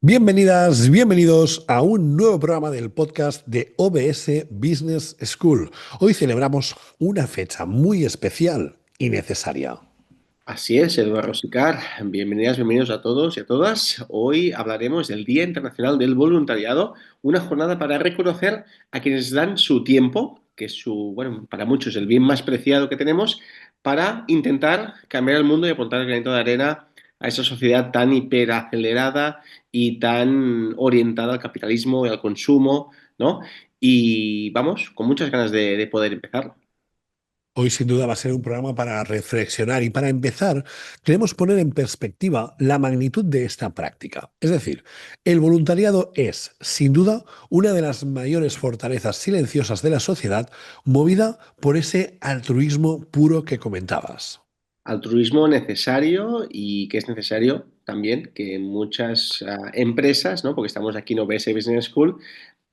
Bienvenidas, bienvenidos a un nuevo programa del podcast de OBS Business School. Hoy celebramos una fecha muy especial y necesaria. Así es, Eduardo Sicar. Bienvenidas, bienvenidos a todos y a todas. Hoy hablaremos del Día Internacional del Voluntariado, una jornada para reconocer a quienes dan su tiempo, que es bueno, para muchos el bien más preciado que tenemos, para intentar cambiar el mundo y aportar el granito de arena a esa sociedad tan hiperacelerada y tan orientada al capitalismo y al consumo, ¿no? Y vamos, con muchas ganas de poder empezar. Hoy sin duda va a ser un programa para reflexionar y para empezar queremos poner en perspectiva la magnitud de esta práctica. Es decir, el voluntariado es, sin duda, una de las mayores fortalezas silenciosas de la sociedad movida por ese altruismo puro que comentabas. Altruismo necesario y que es necesario también que muchas empresas, ¿no? Porque estamos aquí en OBS Business School,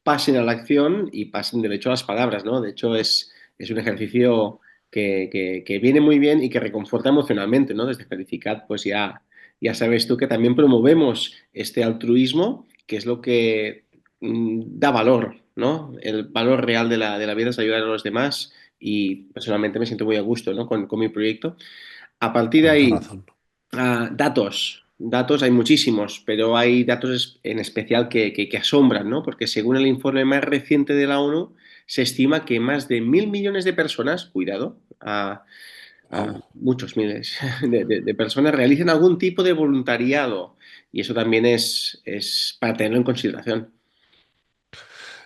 pasen a la acción y pasen derecho a las palabras, ¿no? De hecho, es un ejercicio que viene muy bien y que reconforta emocionalmente, ¿no? Desde Felicitat, pues ya sabes tú que también promovemos este altruismo, que es lo que da valor, ¿no? El valor real de la vida es ayudar a los demás y personalmente me siento muy a gusto, ¿no? Con mi proyecto. A partir de Tanta ahí, razón. datos. Datos hay muchísimos, pero hay datos en especial que asombran, ¿no? Porque según el informe más reciente de la ONU, se estima que más de 1.000 millones de personas, cuidado, a Wow. muchos miles de personas realizan algún tipo de voluntariado. Y eso también es para tenerlo en consideración.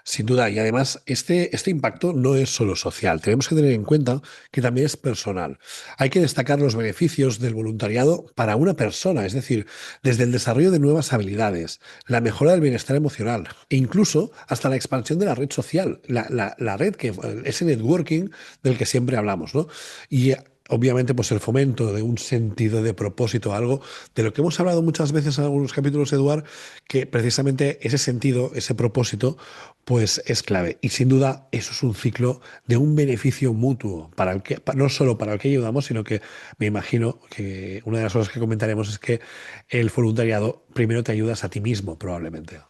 Sin duda, y además este impacto no es solo social, tenemos que tener en cuenta que también es personal. Hay que destacar los beneficios del voluntariado para una persona, es decir, desde el desarrollo de nuevas habilidades, la mejora del bienestar emocional e incluso hasta la expansión de la red social, la red que ese networking del que siempre hablamos, ¿no? Y obviamente, pues el fomento de un sentido de propósito, algo de lo que hemos hablado muchas veces en algunos capítulos, Eduard, que precisamente ese sentido, ese propósito, pues es clave. Y sin duda eso es un ciclo de un beneficio mutuo, para el que, no solo para el que ayudamos, sino que me imagino que una de las cosas que comentaremos es que el voluntariado primero te ayudas a ti mismo, probablemente.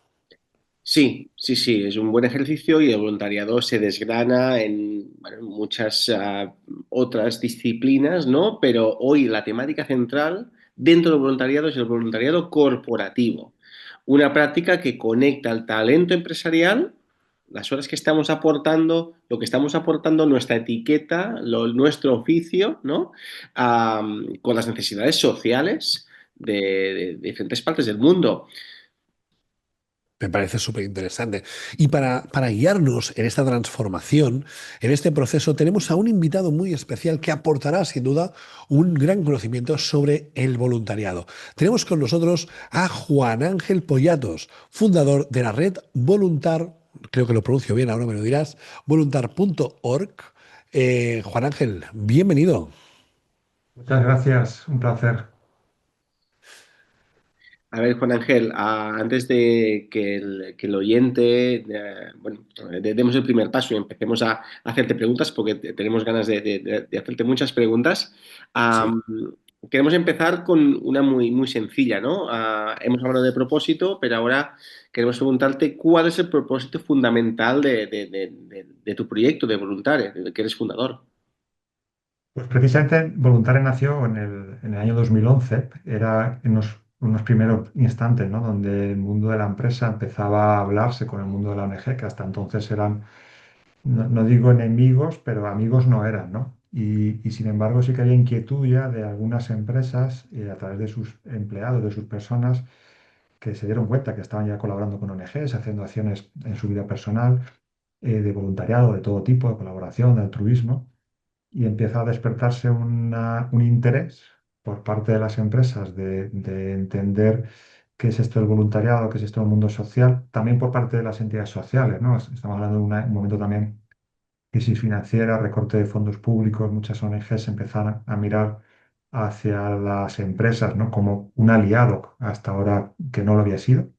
Sí, sí, sí, es un buen ejercicio y el voluntariado se desgrana en, bueno, en muchas otras disciplinas, ¿no? Pero hoy la temática central dentro del voluntariado es el voluntariado corporativo, una práctica que conecta el talento empresarial, las horas que estamos aportando, lo que estamos aportando, nuestra etiqueta, nuestro oficio, ¿no? Con las necesidades sociales de diferentes partes del mundo. Me parece súper interesante. Y para guiarnos en esta transformación, en este proceso, tenemos a un invitado muy especial que aportará, sin duda, un gran conocimiento sobre el voluntariado. Tenemos con nosotros a Juan Ángel Pollatos, fundador de la red Voluntar, creo que lo pronuncio bien, ahora me lo dirás, voluntar.org. Juan Ángel, bienvenido. Muchas gracias, un placer. A ver, Juan Ángel, antes de que el oyente, bueno, demos el primer paso y empecemos a hacerte preguntas, porque tenemos ganas de hacerte muchas preguntas, Sí. am, queremos empezar con una muy, muy sencilla, ¿no? Hemos hablado de propósito, pero ahora queremos preguntarte cuál es el propósito fundamental de tu proyecto de voluntario, del que eres fundador. Pues precisamente Voluntaria nació en el año 2011, era en unos primeros instantes, ¿no? Donde el mundo de la empresa empezaba a hablarse con el mundo de la ONG, que hasta entonces eran, no digo enemigos, pero amigos no eran, ¿no? Y sin embargo sí que había inquietud ya de algunas empresas a través de sus empleados, de sus personas, que se dieron cuenta que estaban ya colaborando con ONGs, haciendo acciones en su vida personal, de voluntariado de todo tipo, de colaboración, de altruismo y empieza a despertarse un interés por parte de las empresas de entender qué es esto del voluntariado, qué es esto del mundo social, también por parte de las entidades sociales, ¿no? Estamos hablando de un momento también crisis financiera, recorte de fondos públicos, muchas ONGs empezaron a mirar hacia las empresas, ¿no? Como un aliado hasta ahora que no lo había sido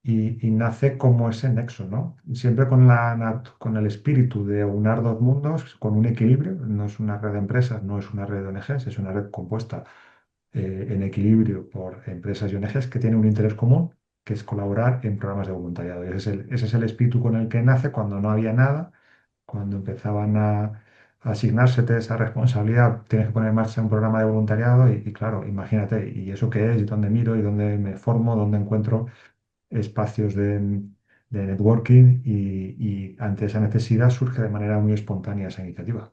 y nace como ese nexo, ¿no? Y siempre con el espíritu de aunar dos mundos, con un equilibrio. No es una red de empresas, no es una red de ONGs, es una red compuesta en equilibrio por empresas y ONGs que tienen un interés común, que es colaborar en programas de voluntariado. Y ese es el espíritu con el que nace cuando no había nada, cuando empezaban a asignársete esa responsabilidad, tienes que poner en marcha un programa de voluntariado y claro, imagínate, ¿y eso qué es? ¿Y dónde miro? ¿Y dónde me formo? ¿Dónde encuentro espacios de networking? Y ante esa necesidad surge de manera muy espontánea esa iniciativa.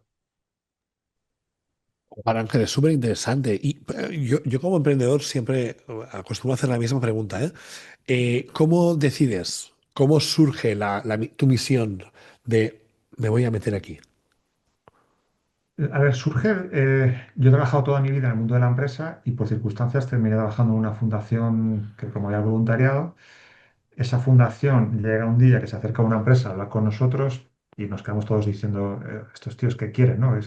Para Ángel, es súper interesante. Y yo como emprendedor siempre acostumbro a hacer la misma pregunta, ¿eh? ¿Cómo decides? ¿Cómo surge tu misión de me voy a meter aquí? A ver, surge, yo he trabajado toda mi vida en el mundo de la empresa y por circunstancias terminé trabajando en una fundación que promovía el voluntariado. Esa fundación llega un día que se acerca a una empresa a hablar con nosotros y nos quedamos todos diciendo, estos tíos qué quieren, ¿no?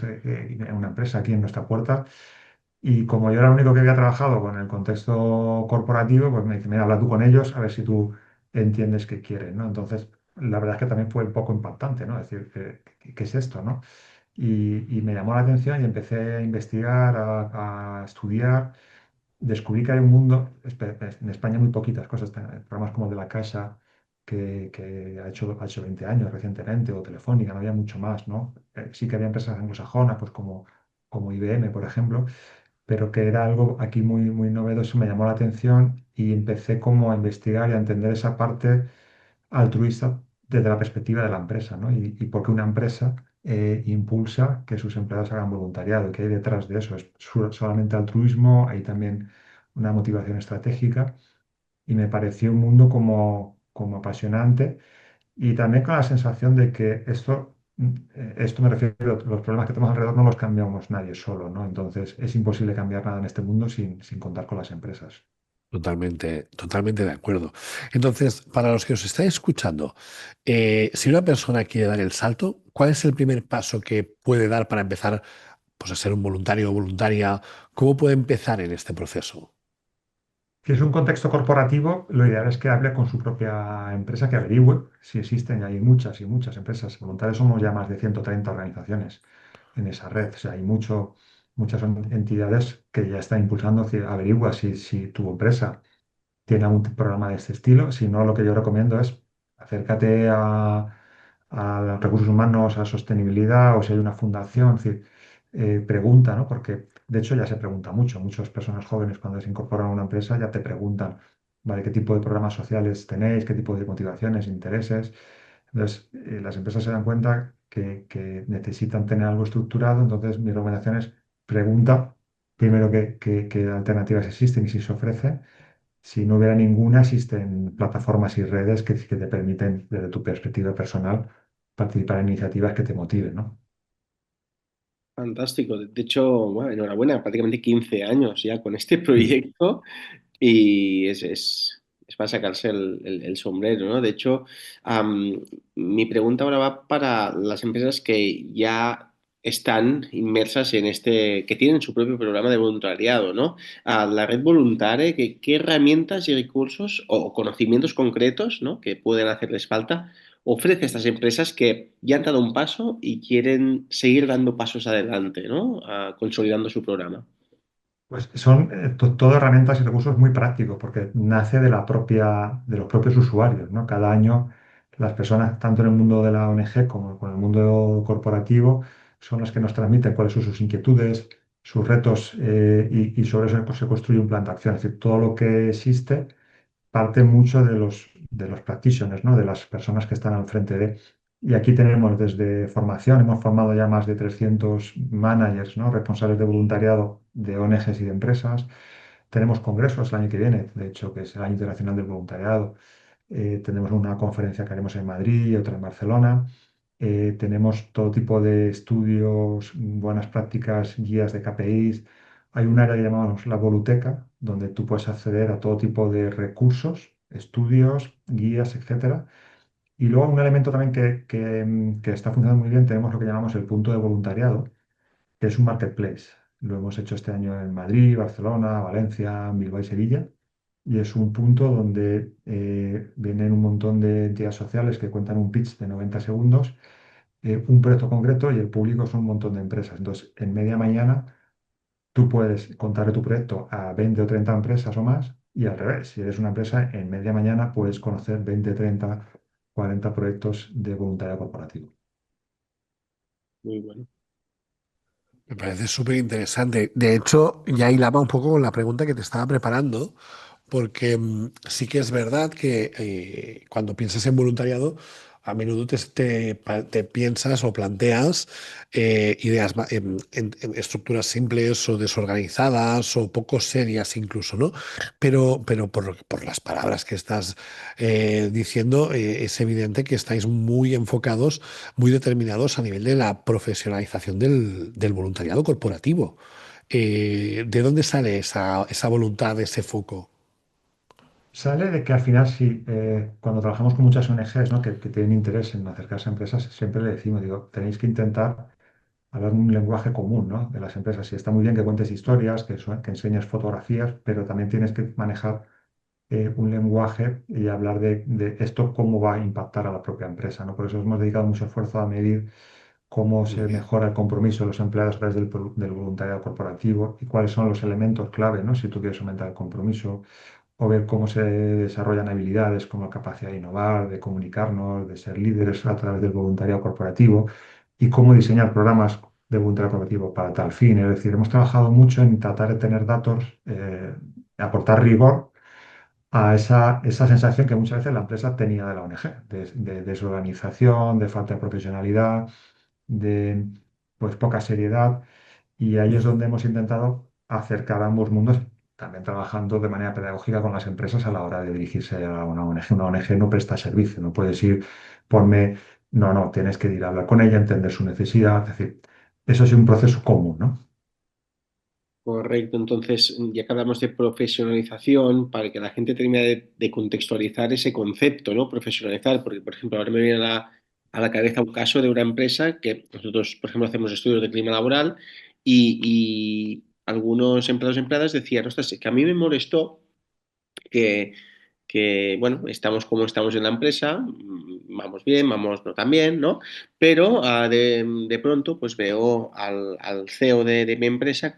Una empresa aquí en nuestra puerta. Y como yo era el único que había trabajado con el contexto corporativo, pues me dice, mira, habla tú con ellos a ver si tú entiendes qué quieren, ¿no? Entonces, la verdad es que también fue un poco impactante, ¿no? Es decir, ¿qué es esto, no? Y me llamó la atención y empecé a investigar, a estudiar. Descubrí que hay un mundo, en España muy poquitas cosas, programas como de la Caixa, que ha hecho 20 años recientemente, o Telefónica, no había mucho más, ¿no? Sí que había empresas anglosajonas, pues como IBM, por ejemplo, pero que era algo aquí muy, muy novedoso, me llamó la atención y empecé como a investigar y a entender esa parte altruista desde la perspectiva de la empresa, ¿no? Y por qué una empresa impulsa que sus empleados hagan voluntariado, que hay detrás de eso. ¿Es solamente altruismo? Hay también una motivación estratégica y me pareció un mundo como apasionante y también con la sensación de que esto me refiero, los problemas que tenemos alrededor no los cambiamos nadie solo, ¿no? Entonces es imposible cambiar nada en este mundo sin contar con las empresas. Totalmente, totalmente de acuerdo. Entonces, para los que os estáis escuchando, si una persona quiere dar el salto, ¿cuál es el primer paso que puede dar para empezar, pues, a ser un voluntario o voluntaria? ¿Cómo puede empezar en este proceso? Si es un contexto corporativo, lo ideal es que hable con su propia empresa, que averigüe si existen, y hay muchas y muchas empresas voluntarias, somos ya más de 130 organizaciones en esa red, o sea, hay muchas entidades que ya están impulsando, es decir, averigua si tu empresa tiene algún programa de este estilo. Si no, lo que yo recomiendo es acércate a los recursos humanos, a sostenibilidad, o si hay una fundación, es decir, pregunta, ¿no? Porque de hecho ya se pregunta mucho. Muchas personas jóvenes cuando se incorporan a una empresa ya te preguntan, ¿vale? ¿Qué tipo de programas sociales tenéis? ¿Qué tipo de motivaciones, intereses? Entonces, las empresas se dan cuenta que necesitan tener algo estructurado, entonces mi recomendación es pregunta primero qué alternativas existen y si se ofrecen. Si no hubiera ninguna, existen plataformas y redes que te permiten, desde tu perspectiva personal, participar en iniciativas que te motiven, ¿no? Fantástico. De hecho, bueno, enhorabuena, prácticamente 15 años ya con este Sí. proyecto y es para sacarse el sombrero, ¿no? De hecho, mi pregunta ahora va para las empresas que ya están inmersas en este, que tienen su propio programa de voluntariado, ¿no? La red voluntaria, ¿qué herramientas y recursos o conocimientos concretos, ¿no? que pueden hacerles falta ofrece a estas empresas que ya han dado un paso y quieren seguir dando pasos adelante, ¿no? Consolidando su programa. Pues son todo herramientas y recursos muy prácticos, porque nace de los propios usuarios, ¿no? Cada año las personas, tanto en el mundo de la ONG como con el mundo corporativo, son las que nos transmiten cuáles son sus inquietudes, sus retos, y sobre eso se construye un plan de acción. Es decir, todo lo que existe parte mucho de los practitioners, ¿no? De las personas que están al frente de. Y aquí tenemos desde formación, hemos formado ya más de 300 managers, ¿no? Responsables de voluntariado de ONGs y de empresas. Tenemos congresos el año que viene, de hecho, que es el Año Internacional del Voluntariado. Tenemos una conferencia que haremos en Madrid y otra en Barcelona. Tenemos todo tipo de estudios, buenas prácticas, guías de KPIs. Hay un área que llamamos la Voluteca, donde tú puedes acceder a todo tipo de recursos, estudios, guías, etcétera. Y luego un elemento también que está funcionando muy bien, tenemos lo que llamamos el punto de voluntariado, que es un marketplace. Lo hemos hecho este año en Madrid, Barcelona, Valencia, Bilbao y Sevilla. Y es un punto donde vienen un montón de entidades sociales que cuentan un pitch de 90 segundos, un proyecto concreto y el público son un montón de empresas. Entonces, en media mañana tú puedes contarle tu proyecto a 20 o 30 empresas o más Y al revés, si eres una empresa, en media mañana puedes conocer 20, 30, 40 proyectos de voluntariado corporativo. Muy bueno. Me parece súper interesante. De hecho, ya hilaba un poco con la pregunta que te estaba preparando, porque sí que es verdad que cuando piensas en voluntariado, a menudo te piensas o planteas ideas en estructuras simples o desorganizadas o poco serias incluso, ¿no? Pero por las palabras que estás diciendo, es evidente que estáis muy enfocados, muy determinados a nivel de la profesionalización del voluntariado corporativo. ¿De dónde sale esa voluntad, ese foco? Sale de que al final, sí, cuando trabajamos con muchas ONGs, ¿no? que tienen interés en acercarse a empresas, siempre le decimos, digo, tenéis que intentar hablar un lenguaje común, ¿no? de las empresas. Y está muy bien que cuentes historias, que enseñes fotografías, pero también tienes que manejar un lenguaje y hablar de esto cómo va a impactar a la propia empresa, ¿no? Por eso hemos dedicado mucho esfuerzo a medir cómo Muy se bien. mejora el compromiso de los empleados a través del voluntariado corporativo y cuáles son los elementos clave, ¿no? Si tú quieres aumentar el compromiso o ver cómo se desarrollan habilidades como la capacidad de innovar, de comunicarnos, de ser líderes a través del voluntariado corporativo y cómo diseñar programas de voluntariado corporativo para tal fin. Es decir, hemos trabajado mucho en tratar de tener datos, aportar rigor a esa sensación que muchas veces la empresa tenía de la ONG, de desorganización, de falta de profesionalidad, de pues poca seriedad. Y ahí es Ujú. donde hemos intentado acercar ambos mundos, también trabajando de manera pedagógica con las empresas a la hora de dirigirse a una ONG. Una ONG no presta servicio, no puedes ir, ponme, no, no, tienes que ir a hablar con ella, entender su necesidad. Es decir, eso es un proceso común, ¿no? Correcto, entonces ya que hablamos de profesionalización, para que la gente termine de contextualizar ese concepto, ¿no? Profesionalizar, porque por ejemplo ahora me viene a la cabeza un caso de una empresa que nosotros, por ejemplo, hacemos estudios de clima laboral y algunos empleados y empleadas decían, ostras, es que a mí me molestó que, bueno, estamos como estamos en la empresa, vamos bien, vamos no tan bien, ¿no? Pero de pronto pues veo al CEO de mi empresa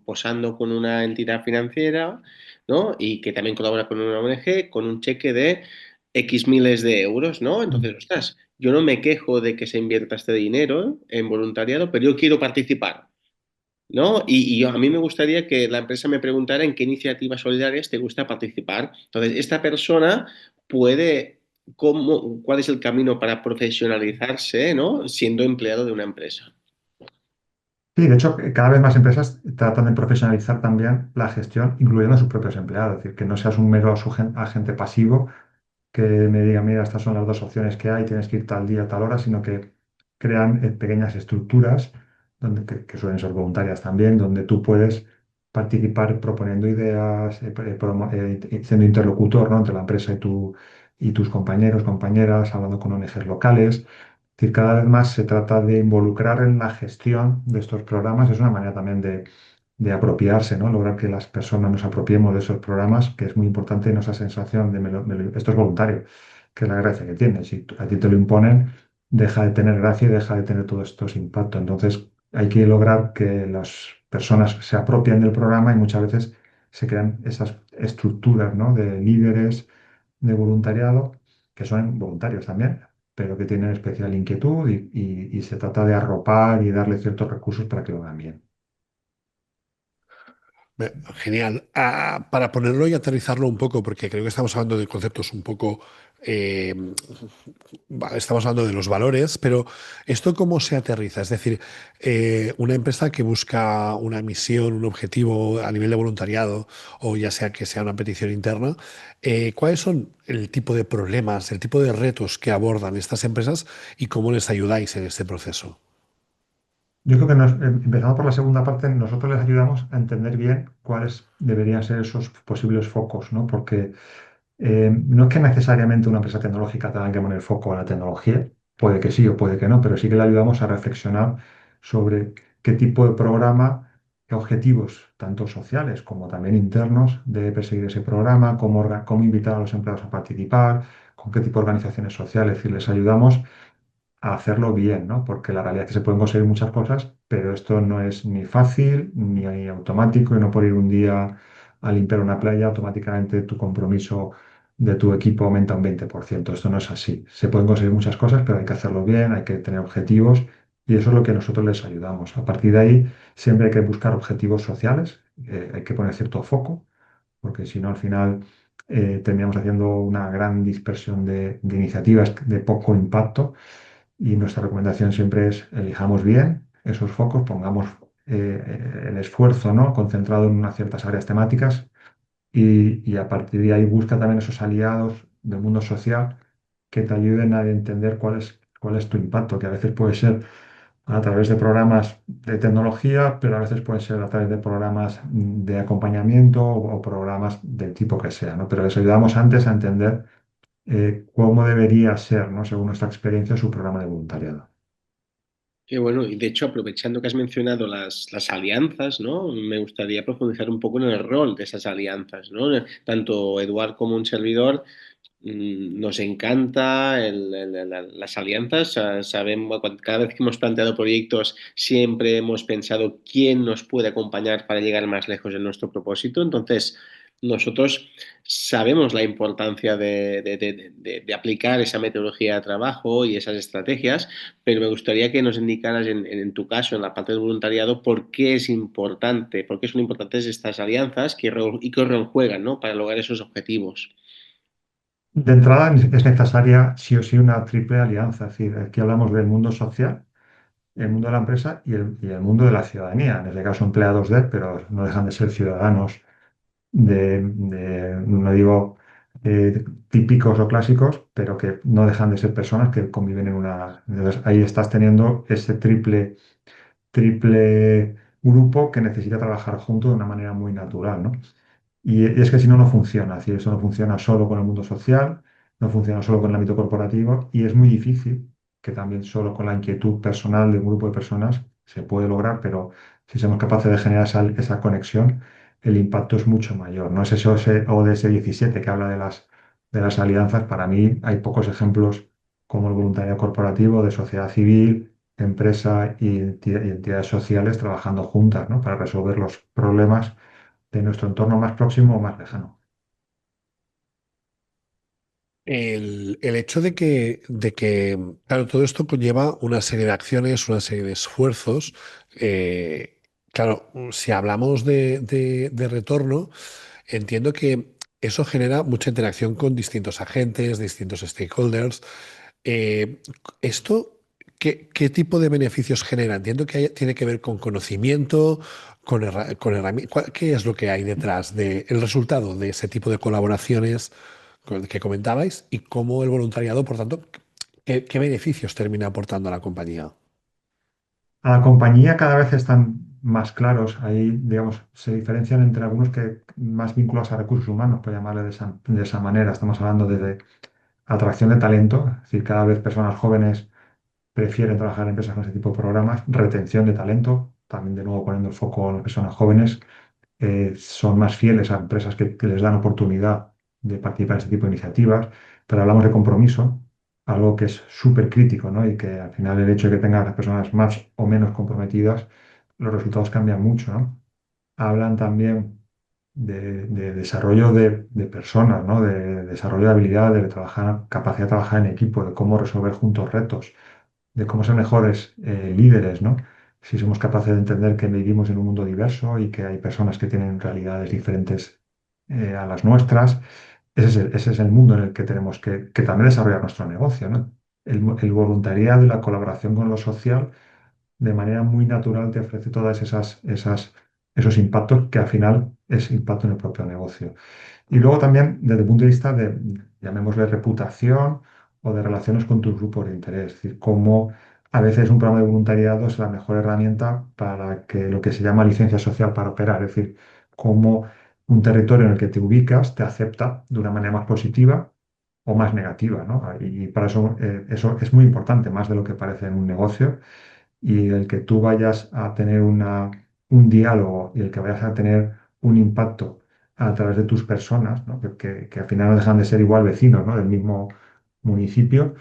posando con una entidad financiera, ¿no? Y que también colabora con una ONG, con un cheque de X miles de euros, ¿no? Entonces, ostras, yo no me quejo de que se invierta este dinero en voluntariado, pero yo quiero participar. ¿No? A mí me gustaría que la empresa me preguntara en qué iniciativas solidarias te gusta participar. Entonces, esta persona puede, ¿cuál es el camino para profesionalizarse, ¿no? Siendo empleado de una empresa? Sí, de hecho, cada vez más empresas tratan de profesionalizar también la gestión, incluyendo a sus propios empleados. Es decir, que no seas un mero agente pasivo que me diga, mira, estas son las dos opciones que hay, tienes que ir tal día, tal hora, sino que crean pequeñas estructuras que suelen ser voluntarias también, donde tú puedes participar proponiendo ideas, siendo interlocutor, ¿no? entre la empresa y tus compañeros, compañeras, hablando con ONGs locales. Es decir, cada vez más se trata de involucrar en la gestión de estos programas. Es una manera también de apropiarse, ¿no? Lograr que las personas nos apropiemos de esos programas, que es muy importante, en esa sensación de esto es voluntario, que es la gracia que tiene. Si a ti te lo imponen, deja de tener gracia y deja de tener todos estos impactos. Entonces, hay que lograr que las personas se apropien del programa y muchas veces se crean esas estructuras, ¿no? de líderes de voluntariado, que son voluntarios también, pero que tienen especial inquietud y se trata de arropar y darle ciertos recursos para que lo hagan bien. Genial. Para ponerlo y aterrizarlo un poco, porque creo que estamos hablando de conceptos un poco, eh, estamos hablando de los valores, pero ¿esto cómo se aterriza? Es decir, una empresa que busca una misión, un objetivo a nivel de voluntariado, o ya sea que sea una petición interna, ¿cuáles son el tipo de problemas, el tipo de retos que abordan estas empresas y cómo les ayudáis en este proceso? Yo creo que empezando por la segunda parte, nosotros les ayudamos a entender bien cuáles deberían ser esos posibles focos, ¿no? Porque no es que necesariamente una empresa tecnológica tenga que poner foco a la tecnología, puede que sí o puede que no, pero sí que le ayudamos a reflexionar sobre qué tipo de programa, qué objetivos, tanto sociales como también internos, debe perseguir ese programa, cómo invitar a los empleados a participar, con qué tipo de organizaciones sociales, es decir, les ayudamos a hacerlo bien, ¿no? Porque la realidad es que se pueden conseguir muchas cosas, pero esto no es ni fácil ni automático y no por ir un día a limpiar una playa, automáticamente tu compromiso de tu equipo aumenta un 20%. Esto no es así. Se pueden conseguir muchas cosas, pero hay que hacerlo bien, hay que tener objetivos y eso es lo que nosotros les ayudamos. A partir de ahí, siempre hay que buscar objetivos sociales, hay que poner cierto foco, porque si no, al final terminamos haciendo una gran dispersión de iniciativas de poco impacto y nuestra recomendación siempre es elijamos bien esos focos, pongamos el esfuerzo, ¿no? Concentrado en unas ciertas áreas temáticas y a partir de ahí busca también esos aliados del mundo social que te ayuden a entender cuál es tu impacto, que a veces puede ser a través de programas de tecnología, pero a veces puede ser a través de programas de acompañamiento o programas del tipo que sea, ¿no? Pero les ayudamos antes a entender cómo debería ser, ¿no? Según nuestra experiencia, su programa de voluntariado. Qué bueno, y de hecho, aprovechando que has mencionado las alianzas, ¿no? Me gustaría profundizar un poco en el rol de esas alianzas, ¿no? Tanto Eduard como un servidor nos encanta las alianzas. Sabemos, cada vez que hemos planteado proyectos, siempre hemos pensado quién nos puede acompañar para llegar más lejos de nuestro propósito. Entonces, nosotros sabemos la importancia de aplicar esa metodología de trabajo y esas estrategias, pero me gustaría que nos indicaras en tu caso, en la parte del voluntariado, por qué es importante, por qué son importantes estas alianzas y qué rol juegan, ¿no? Para lograr esos objetivos. De entrada es necesaria sí o sí una triple alianza, es decir, aquí hablamos del mundo social, el mundo de la empresa y el mundo de la ciudadanía, en este caso empleados pero no dejan de ser ciudadanos no digo típicos o clásicos, pero que no dejan de ser personas que conviven en una. Entonces ahí estás teniendo ese triple grupo que necesita trabajar junto de una manera muy natural, ¿no? Y es que si no, no funciona. Es decir, eso no funciona solo con el mundo social, no funciona solo con el ámbito corporativo y es muy difícil que también solo con la inquietud personal de un grupo de personas se puede lograr, pero si somos capaces de generar esa conexión, el impacto es mucho mayor. No es eso ese ODS 17 que habla de las alianzas. Para mí hay pocos ejemplos como el voluntariado corporativo de sociedad civil, empresa y entidades sociales trabajando juntas, ¿no? Para resolver los problemas de nuestro entorno más próximo o más lejano. El hecho de que, claro, todo esto conlleva una serie de acciones, una serie de esfuerzos. Claro, si hablamos de retorno, entiendo que eso genera mucha interacción con distintos agentes, distintos stakeholders. Eh, ¿Esto qué tipo de beneficios genera? Entiendo que tiene que ver con conocimiento, con herramientas. ¿Qué es lo que hay detrás del resultado de ese tipo de colaboraciones que comentabais y cómo el voluntariado, por tanto, qué beneficios termina aportando a la compañía? A la compañía cada vez están más claros. Ahí, digamos, se diferencian entre algunos que más vinculados a recursos humanos, por llamarle de esa manera. Estamos hablando de atracción de talento, es decir, cada vez personas jóvenes prefieren trabajar en empresas con ese tipo de programas. Retención de talento, también de nuevo poniendo el foco en las personas jóvenes. Son más fieles a empresas que les dan oportunidad de participar en este tipo de iniciativas, pero hablamos de compromiso, algo que es súper crítico, ¿no? Y que al final el hecho de que tengan las personas más o menos comprometidas, los resultados cambian mucho, ¿no? Hablan también de desarrollo de personas, ¿no? De desarrollo de habilidades, de trabajar, capacidad de trabajar en equipo, de cómo resolver juntos retos, de cómo ser mejores líderes, ¿no? Si somos capaces de entender que vivimos en un mundo diverso y que hay personas que tienen realidades diferentes a las nuestras, ese es el mundo en el que tenemos que también desarrollar nuestro negocio, ¿no? El voluntariado y la colaboración con lo social de manera muy natural te ofrece todas esos impactos que al final es impacto en el propio negocio. Y luego también desde el punto de vista de, llamémosle reputación o de relaciones con tus grupos de interés, es decir, cómo a veces un programa de voluntariado es la mejor herramienta para que lo que se llama licencia social para operar, es decir, cómo un territorio en el que te ubicas te acepta de una manera más positiva o más negativa, ¿no? Y para eso es muy importante, más de lo que parece en un negocio y el que tú vayas a tener un diálogo y el que vayas a tener un impacto a través de tus personas, ¿no? Que al final no dejan de ser igual vecinos, ¿no? Del mismo municipio,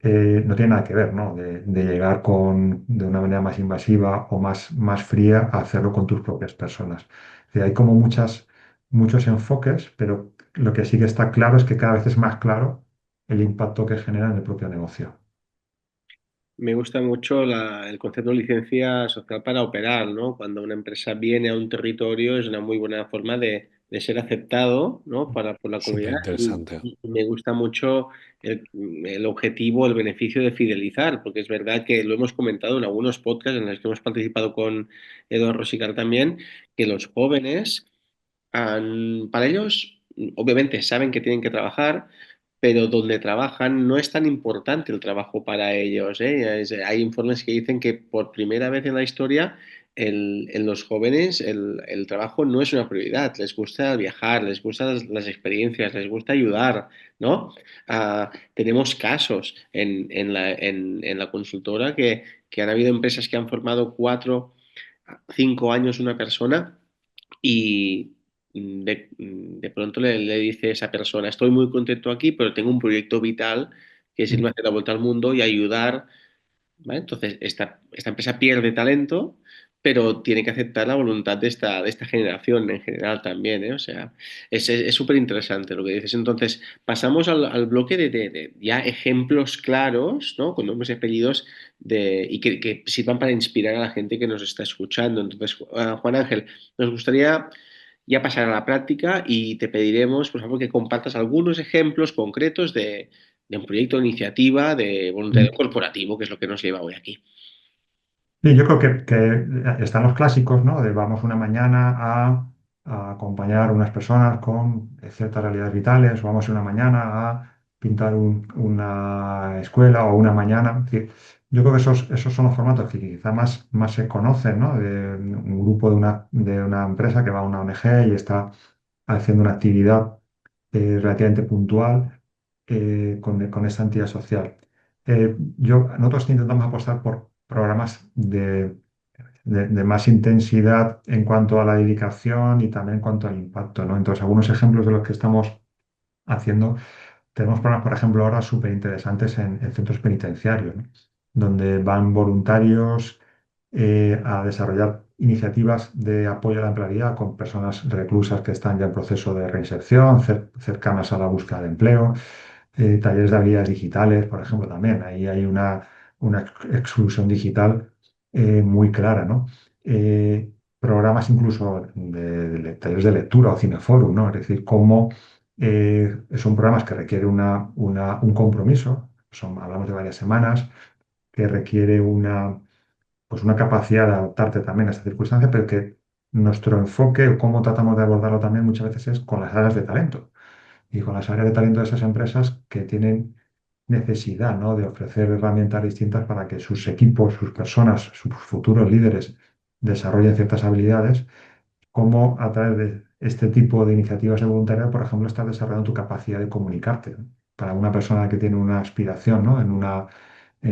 no tiene nada que ver, ¿no? De llegar de una manera más invasiva o más fría a hacerlo con tus propias personas. Hay como muchos enfoques, pero lo que sí que está claro es que cada vez es más claro el impacto que genera en el propio negocio. Me gusta mucho el concepto de licencia social para operar, ¿no? Cuando una empresa viene a un territorio es una muy buena forma de ser aceptado, ¿no? Por la Súper comunidad interesante. y me gusta mucho el objetivo, el beneficio de fidelizar, porque es verdad que lo hemos comentado en algunos podcasts en los que hemos participado con Eduardo Rosicar también, que los jóvenes para ellos, obviamente, saben que tienen que trabajar, pero donde trabajan no es tan importante el trabajo para ellos, ¿eh? Hay informes que dicen que por primera vez en la historia en los jóvenes el trabajo no es una prioridad. Les gusta viajar, les gustan las experiencias, les gusta ayudar, ¿no? Tenemos casos en la consultora que han habido empresas que han formado 4, 5 años una persona y de pronto le dice a esa persona, estoy muy contento aquí, pero tengo un proyecto vital que es irme a hacer la vuelta al mundo y ayudar, ¿vale? Entonces, esta empresa pierde talento, pero tiene que aceptar la voluntad de esta generación en general también, ¿eh? O sea, es súper interesante lo que dices. Entonces, pasamos al bloque de ya ejemplos claros, ¿no? Con nombres y apellidos y que sirvan para inspirar a la gente que nos está escuchando. Entonces, Juan Ángel, nos gustaría ya pasar a la práctica y te pediremos, por favor, que compartas algunos ejemplos concretos de un proyecto de iniciativa de voluntariado corporativo, que es lo que nos lleva hoy aquí. Sí, yo creo que están los clásicos, ¿no? De vamos una mañana a acompañar a unas personas con ciertas realidades vitales, o vamos una mañana a pintar una escuela o una mañana. Es decir, yo creo que esos son los formatos que quizá más se conocen, ¿no? De un grupo de una empresa que va a una ONG y está haciendo una actividad relativamente puntual con esta entidad social. Nosotros intentamos apostar por programas de más intensidad en cuanto a la dedicación y también en cuanto al impacto, ¿no? Entonces, algunos ejemplos de los que estamos haciendo, tenemos programas, por ejemplo, ahora súper interesantes en centros penitenciarios, ¿no? Donde van voluntarios a desarrollar iniciativas de apoyo a la empleabilidad con personas reclusas que están ya en proceso de reinserción, cercanas a la búsqueda de empleo, talleres de habilidades digitales, por ejemplo, también. Ahí hay una exclusión digital muy clara, ¿no? Programas incluso de talleres de lectura o cineforum, ¿no? Es decir, cómo son programas que requieren un compromiso, hablamos de varias semanas, que requiere pues una capacidad de adaptarte también a esta circunstancia, pero que nuestro enfoque o cómo tratamos de abordarlo también muchas veces es con las áreas de talento y con las áreas de talento de esas empresas que tienen necesidad, ¿no? De ofrecer herramientas distintas para que sus equipos, sus personas, sus futuros líderes desarrollen ciertas habilidades, como a través de este tipo de iniciativas de voluntariado, por ejemplo, estás desarrollando tu capacidad de comunicarte, ¿no? Para una persona que tiene una aspiración, ¿no? En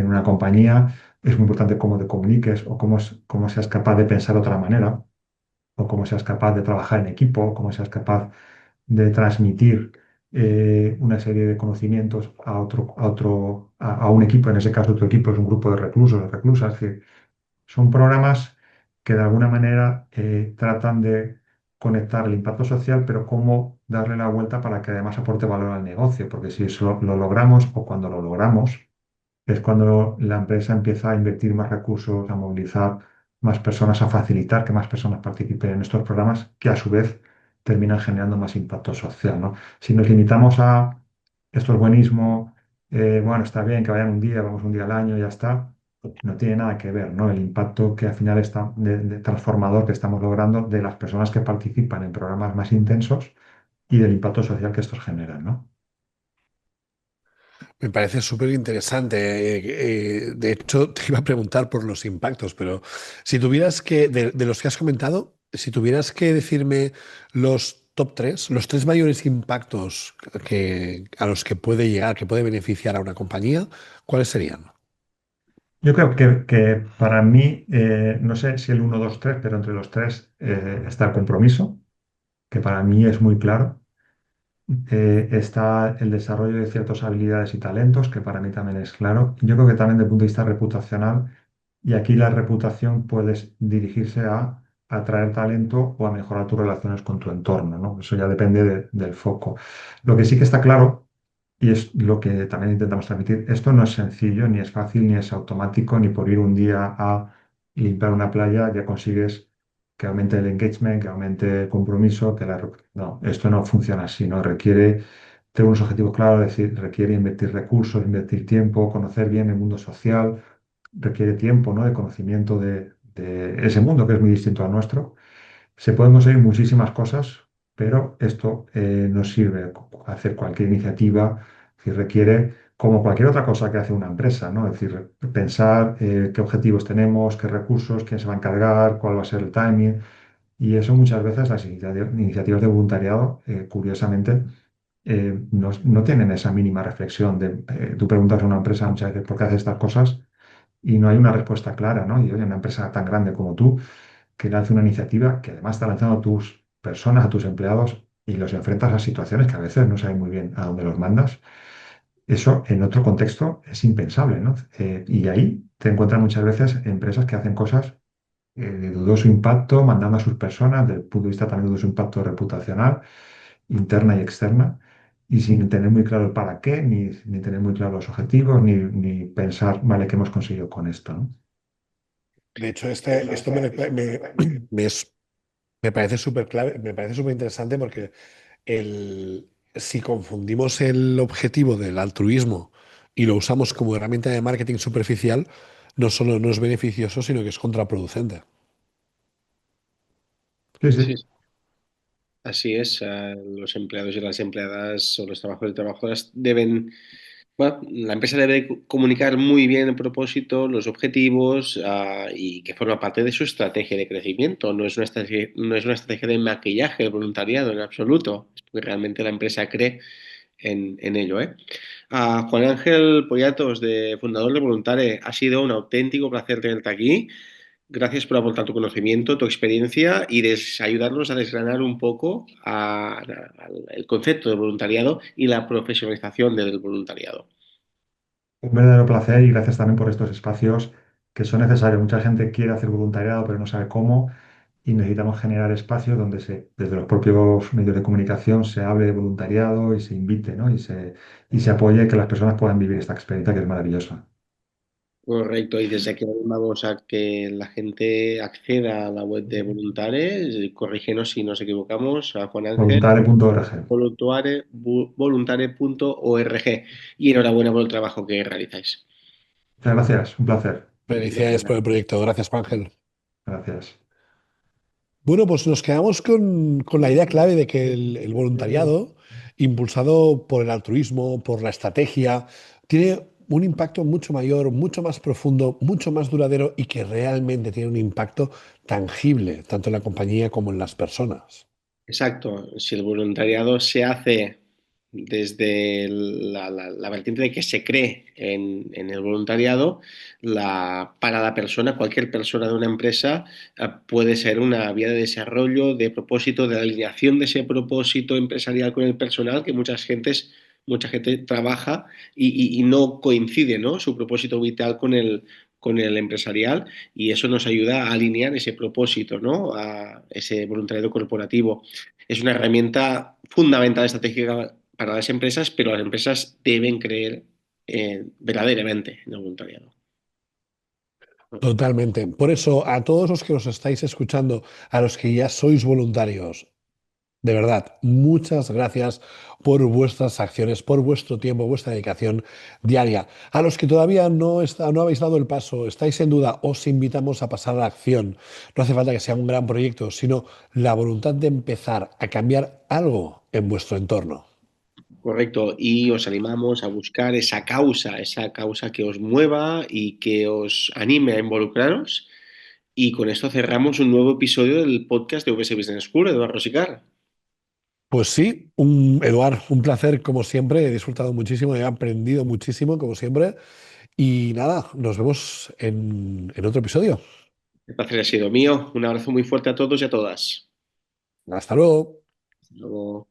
una compañía, es muy importante cómo te comuniques o cómo seas capaz de pensar de otra manera, o cómo seas capaz de trabajar en equipo, o cómo seas capaz de transmitir una serie de conocimientos a un equipo. En ese caso, tu equipo es un grupo de reclusos, de reclusas, que son programas que de alguna manera tratan de conectar el impacto social, pero cómo darle la vuelta para que además aporte valor al negocio, porque si eso lo logramos o cuando lo logramos, es cuando la empresa empieza a invertir más recursos, a movilizar más personas, a facilitar que más personas participen en estos programas, que a su vez terminan generando más impacto social, ¿no? Si nos limitamos a esto es buenísimo, bueno, está bien que vayan un día, vamos un día al año y ya está, no tiene nada que ver, ¿no? El impacto que al final está de transformador que estamos logrando de las personas que participan en programas más intensos y del impacto social que estos generan, ¿no? Me parece súper interesante. De hecho, te iba a preguntar por los impactos, pero si tuvieras que, de los que has comentado, si tuvieras que decirme los top tres, los tres mayores impactos a los que puede llegar, que puede beneficiar a una compañía, ¿cuáles serían? Yo creo que para mí, no sé si el uno 2 3 pero entre los tres está el compromiso, que para mí es muy claro. Está el desarrollo de ciertas habilidades y talentos, que para mí también es claro. Yo creo que también desde el punto de vista reputacional, y aquí la reputación puede dirigirse a a atraer talento o a mejorar tus relaciones con tu entorno, ¿no? Eso ya depende del foco. Lo que sí que está claro, y es lo que también intentamos transmitir, esto no es sencillo, ni es fácil, ni es automático, ni por ir un día a limpiar una playa ya consigues que aumente el engagement, que aumente el compromiso, No, esto no funciona así, ¿no? Requiere tener unos objetivos claros, es decir, requiere invertir recursos, invertir tiempo, conocer bien el mundo social, requiere tiempo, ¿no? De conocimiento de ese mundo que es muy distinto al nuestro. Se pueden conseguir muchísimas cosas, pero esto no sirve hacer cualquier iniciativa que requiere, como cualquier otra cosa que hace una empresa, ¿no? Es decir, pensar qué objetivos tenemos, qué recursos, quién se va a encargar, cuál va a ser el timing. Y eso muchas veces las iniciativas de voluntariado, curiosamente, no tienen esa mínima reflexión tú preguntas a una empresa muchas veces por qué hace estas cosas y no hay una respuesta clara, ¿no? Y oye, una empresa tan grande como tú que lance una iniciativa que además está lanzando a tus personas, a tus empleados y los enfrentas a situaciones que a veces no sabes muy bien a dónde los mandas, eso en otro contexto es impensable, ¿no? Y ahí te encuentras muchas veces empresas que hacen cosas de dudoso impacto, mandando a sus personas, desde el punto de vista también de dudoso impacto reputacional, interna y externa, y sin tener muy claro el para qué, ni tener muy claros los objetivos, ni pensar, vale, ¿qué hemos conseguido con esto, ¿no? De hecho, esto me es- me parece súper clave, me parece súper interesante porque si confundimos el objetivo del altruismo y lo usamos como herramienta de marketing superficial, no solo no es beneficioso, sino que es contraproducente. Sí, Sí, sí. así es. Los empleados y las empleadas o los trabajadores y trabajadoras deben, bueno, la empresa debe comunicar muy bien el propósito, los objetivos, y que forma parte de su estrategia de crecimiento. No es una estrategia de maquillaje, de voluntariado en absoluto, es porque realmente la empresa cree en ello, ¿eh? Juan Ángel Pollatos, fundador de Voluntare, ha sido un auténtico placer tenerte aquí. Gracias por aportar tu conocimiento, tu experiencia y ayudarnos a desgranar un poco el concepto de voluntariado y la profesionalización del voluntariado. Un verdadero placer y gracias también por estos espacios que son necesarios. Mucha gente quiere hacer voluntariado, pero no sabe cómo y necesitamos generar espacios donde desde los propios medios de comunicación se hable de voluntariado y se invite, ¿no? Y se apoye que las personas puedan vivir esta experiencia que es maravillosa. Correcto, y desde aquí animamos a que la gente acceda a la web de Voluntare, corrígenos si nos equivocamos, a Juan Ángel, Voluntare.org. voluntare.org. Y enhorabuena por el trabajo que realizáis. Muchas gracias, un placer. Felicidades por el proyecto. Gracias, Ángel. Gracias. Bueno, pues nos quedamos con la idea clave de que el voluntariado, impulsado por el altruismo, por la estrategia, tiene un impacto mucho mayor, mucho más profundo, mucho más duradero y que realmente tiene un impacto tangible, tanto en la compañía como en las personas. Exacto, si el voluntariado se hace desde la vertiente de que se cree en el voluntariado, para la persona, cualquier persona de una empresa, puede ser una vía de desarrollo, de propósito, de alineación de ese propósito empresarial con el personal, que mucha gente trabaja y no coincide, ¿no? Su propósito vital con el empresarial y eso nos ayuda a alinear ese propósito, ¿no? A ese voluntariado corporativo. Es una herramienta fundamental estratégica para las empresas, pero las empresas deben creer verdaderamente en el voluntariado. Totalmente. Por eso, a todos los que nos estáis escuchando, a los que ya sois voluntarios, de verdad, muchas gracias por vuestras acciones, por vuestro tiempo, vuestra dedicación diaria. A los que todavía no habéis dado el paso, estáis en duda, os invitamos a pasar a la acción. No hace falta que sea un gran proyecto, sino la voluntad de empezar a cambiar algo en vuestro entorno. Correcto, y os animamos a buscar esa causa que os mueva y que os anime a involucraros. Y con esto cerramos un nuevo episodio del podcast de VS Business School, Eduardo Rosicar. Pues sí, Eduard, un placer como siempre. He disfrutado muchísimo, he aprendido muchísimo como siempre. Y nada, nos vemos en otro episodio. El placer ha sido mío. Un abrazo muy fuerte a todos y a todas. Hasta luego. Hasta luego.